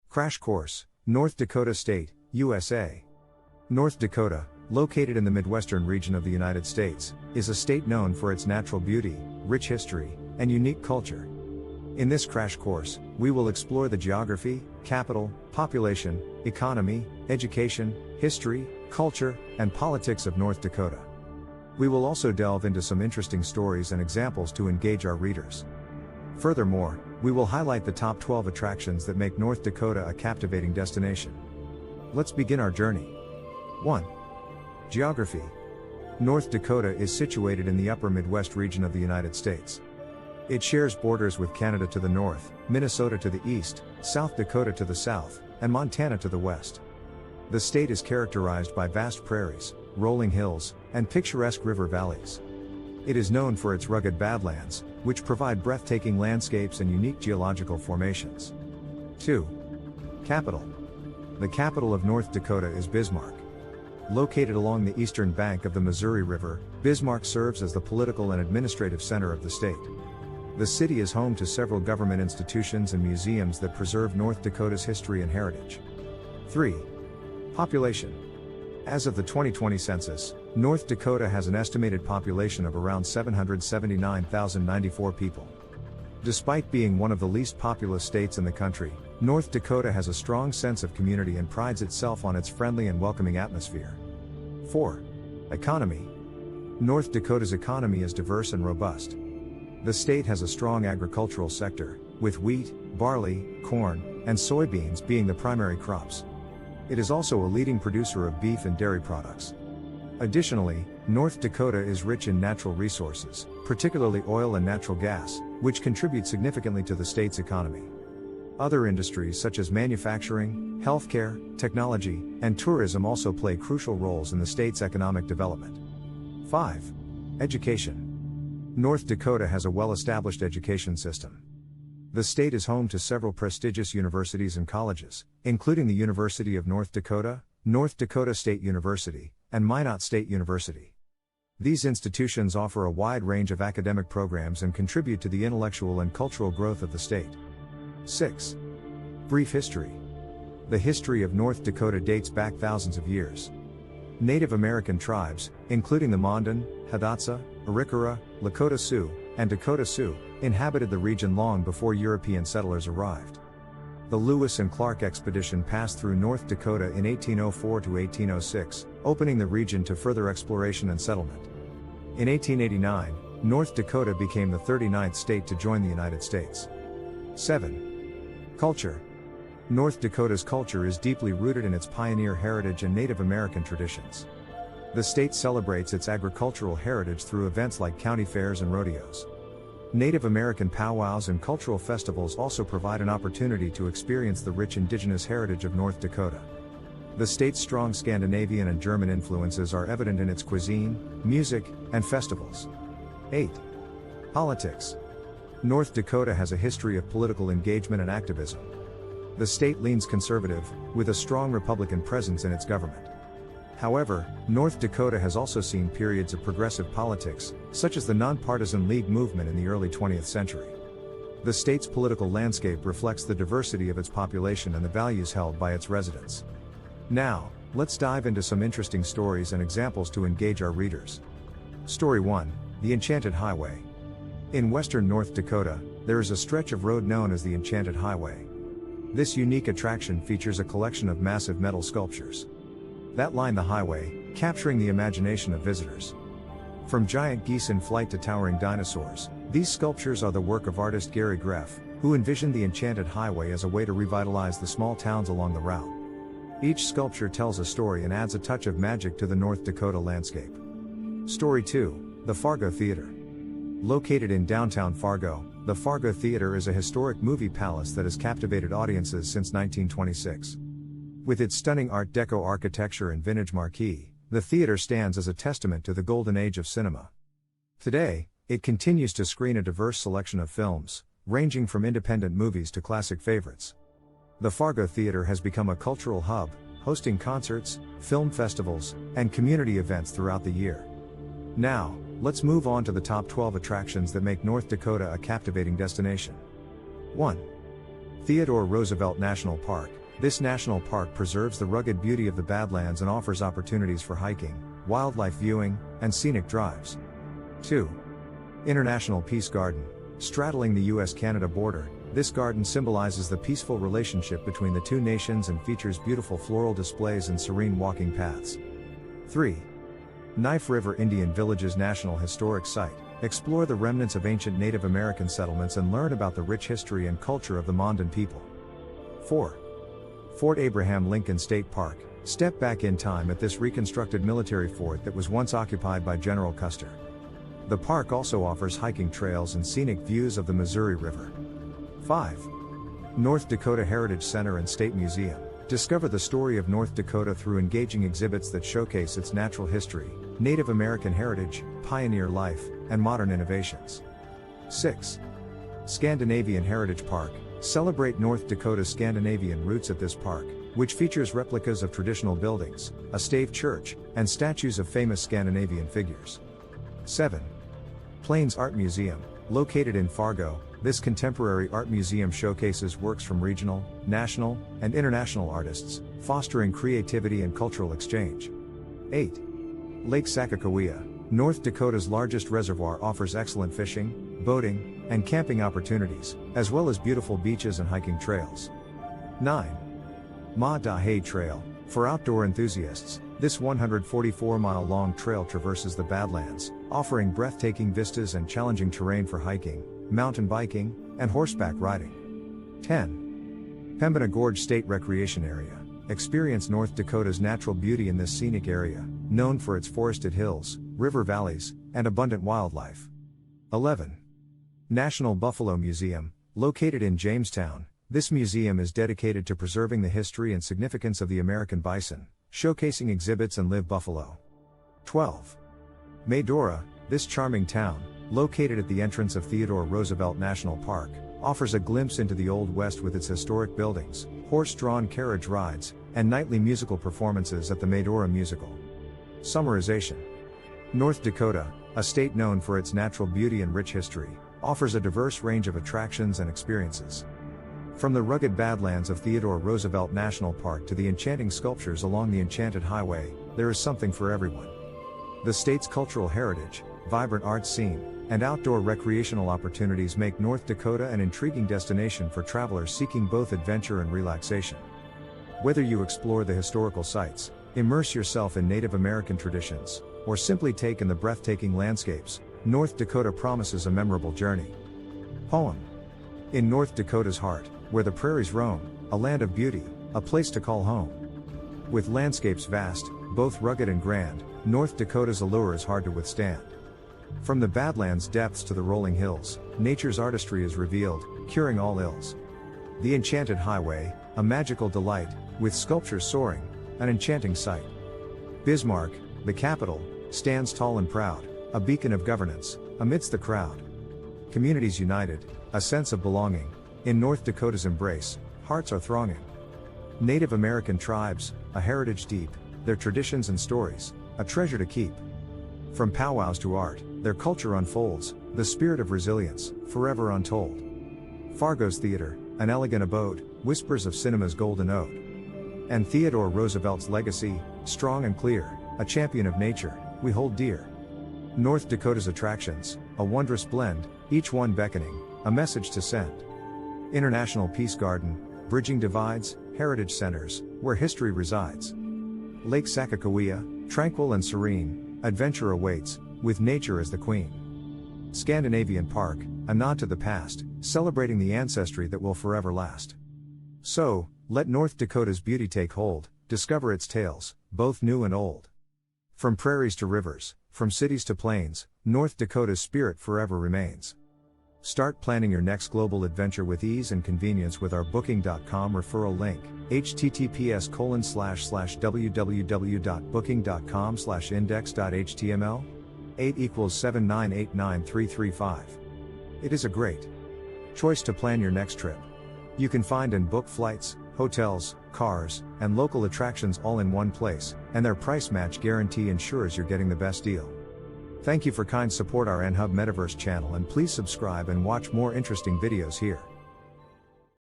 Crash Course, North Dakota State, USA. North Dakota, located in the midwestern region of the United States, is a state known for its natural beauty, rich history, and unique culture. In this crash course, we will explore the geography, capital, population, economy, education, history, culture, and politics of North Dakota. We will also delve into some interesting stories and examples to engage our readers. Furthermore, we will highlight the top 12 attractions that make North Dakota a captivating destination. Let's begin our journey. 1. Geography. North Dakota is situated in the upper Midwest region of the United States. It shares borders with Canada to the north, Minnesota to the east, South Dakota to the south, and Montana to the west. The state is characterized by vast prairies, rolling hills, and picturesque river valleys. It is known for its rugged Badlands, which provide breathtaking landscapes and unique geological formations. 2. Capital. The capital of North Dakota is Bismarck. Located along the eastern bank of the Missouri River, Bismarck serves as the political and administrative center of the state. The city is home to several government institutions and museums that preserve North Dakota's history and heritage. 3. Population. As of the 2020 census, North Dakota has an estimated population of around 779,094 people. Despite being one of the least populous states in the country, North Dakota has a strong sense of community and prides itself on its friendly and welcoming atmosphere. 4. Economy. North Dakota's economy is diverse and robust. The state has a strong agricultural sector, with wheat, barley, corn, and soybeans being the primary crops. It is also a leading producer of beef and dairy products. Additionally, North Dakota is rich in natural resources, particularly oil and natural gas, which contribute significantly to the state's economy. Other industries such as manufacturing, healthcare, technology, and tourism also play crucial roles in the state's economic development. 5. Education. North Dakota has a well-established education system. The state is home to several prestigious universities and colleges, including the University of North Dakota, North Dakota State University, and Minot State University. These institutions offer a wide range of academic programs and contribute to the intellectual and cultural growth of the state. 6. Brief history. The history of North Dakota dates back thousands of years. Native American tribes, including the Mandan, Hidatsa, Arikara, Lakota Sioux, and Dakota Sioux, inhabited the region long before European settlers arrived. The Lewis and Clark expedition passed through North Dakota in 1804 to 1806, opening the region to further exploration and settlement. In 1889, North Dakota became the 39th state to join the United States. 7. Culture. North Dakota's culture is deeply rooted in its pioneer heritage and Native American traditions. The state celebrates its agricultural heritage through events like county fairs and rodeos. Native American powwows and cultural festivals also provide an opportunity to experience the rich indigenous heritage of North Dakota. The state's strong Scandinavian and German influences are evident in its cuisine, music, and festivals. 8. Politics. North Dakota has a history of political engagement and activism. The state leans conservative, with a strong Republican presence in its government. However, North Dakota has also seen periods of progressive politics, such as the Nonpartisan League movement in the early 20th century. The state's political landscape reflects the diversity of its population and the values held by its residents. Now, let's dive into some interesting stories and examples to engage our readers. Story 1, The Enchanted Highway. In western North Dakota, there is a stretch of road known as the Enchanted Highway. This unique attraction features a collection of massive metal sculptures that line the highway, capturing the imagination of visitors. From giant geese in flight to towering dinosaurs, these sculptures are the work of artist Gary Greff, who envisioned the Enchanted Highway as a way to revitalize the small towns along the route. Each sculpture tells a story and adds a touch of magic to the North Dakota landscape. Story 2, The Fargo Theater. Located in downtown Fargo, the Fargo Theater is a historic movie palace that has captivated audiences since 1926. With its stunning Art Deco architecture and vintage marquee, the theater stands as a testament to the golden age of cinema. Today, it continues to screen a diverse selection of films, ranging from independent movies to classic favorites. The Fargo Theater has become a cultural hub, hosting concerts, film festivals, and community events throughout the year. Now, let's move on to the top 12 attractions that make North Dakota a captivating destination. 1. Theodore Roosevelt National Park. This national park preserves the rugged beauty of the Badlands and offers opportunities for hiking, wildlife viewing, and scenic drives. 2. International Peace Garden. Straddling the US-Canada border, this garden symbolizes the peaceful relationship between the two nations and features beautiful floral displays and serene walking paths. 3. Knife River Indian Villages National Historic Site. Explore the remnants of ancient Native American settlements and learn about the rich history and culture of the Mandan people. 4. Fort Abraham Lincoln State Park. Step back in time at this reconstructed military fort that was once occupied by General Custer. The park also offers hiking trails and scenic views of the Missouri River. 5. North Dakota Heritage Center and State Museum. Discover the story of North Dakota through engaging exhibits that showcase its natural history, Native American heritage, pioneer life, and modern innovations. 6. Scandinavian Heritage Park. Celebrate North Dakota's Scandinavian roots at this park, which features replicas of traditional buildings, a stave church, and statues of famous Scandinavian figures. 7. Plains Art Museum. Located in Fargo, this contemporary art museum showcases works from regional, national, and international artists, fostering creativity and cultural exchange. 8. Lake Sakakawea. North Dakota's largest reservoir offers excellent fishing, boating, and camping opportunities, as well as beautiful beaches and hiking trails. 9. Ma-Da-Hay Trail. For outdoor enthusiasts, this 144-mile-long trail traverses the Badlands, offering breathtaking vistas and challenging terrain for hiking, mountain biking, and horseback riding. 10. Pembina Gorge State Recreation Area. Experience North Dakota's natural beauty in this scenic area, known for its forested hills, river valleys, and abundant wildlife. 11. National Buffalo Museum. Located in Jamestown, this museum is dedicated to preserving the history and significance of the American bison, showcasing exhibits and live buffalo. 12. Medora. This charming town, located at the entrance of Theodore Roosevelt National Park, offers a glimpse into the Old West with its historic buildings, horse-drawn carriage rides, and nightly musical performances at the Medora Musical. Summarization. North Dakota, a state known for its natural beauty and rich history, offers a diverse range of attractions and experiences. From the rugged Badlands of Theodore Roosevelt National Park to the enchanting sculptures along the Enchanted Highway, there is something for everyone. The state's cultural heritage, vibrant art scene, and outdoor recreational opportunities make North Dakota an intriguing destination for travelers seeking both adventure and relaxation. Whether you explore the historical sites, immerse yourself in Native American traditions, or simply take in the breathtaking landscapes, North Dakota promises a memorable journey. Poem. In North Dakota's heart, where the prairies roam, a land of beauty, a place to call home. With landscapes vast, both rugged and grand, North Dakota's allure is hard to withstand. From the Badlands depths to the rolling hills, nature's artistry is revealed, curing all ills. The Enchanted Highway, a magical delight, with sculptures soaring, an enchanting sight. Bismarck, the capital, stands tall and proud, a beacon of governance, amidst the crowd. Communities united, a sense of belonging. In North Dakota's embrace, hearts are thronging. Native American tribes, a heritage deep, their traditions and stories, a treasure to keep. From powwows to art, their culture unfolds, the spirit of resilience, forever untold. Fargo's theater, an elegant abode, whispers of cinema's golden ode. And Theodore Roosevelt's legacy, strong and clear, a champion of nature, we hold dear. North Dakota's attractions, a wondrous blend, each one beckoning, a message to send. International Peace Garden, bridging divides, heritage centers, where history resides. Lake Sakakawea, tranquil and serene, adventure awaits, with nature as the queen. Scandinavian Park, a nod to the past, celebrating the ancestry that will forever last. So, let North Dakota's beauty take hold, discover its tales, both new and old. From prairies to rivers, from cities to plains, North Dakota's spirit forever remains. Start planning your next global adventure with ease and convenience with our Booking.com referral link, https://www.booking.com/index.html. 8 = 7989335. It is a great choice to plan your next trip. You can find and book flights, hotels, cars, and local attractions all in one place, and their price match guarantee ensures you're getting the best deal. Thank you for kind support our NHub Metaverse channel, and please subscribe and watch more interesting videos here.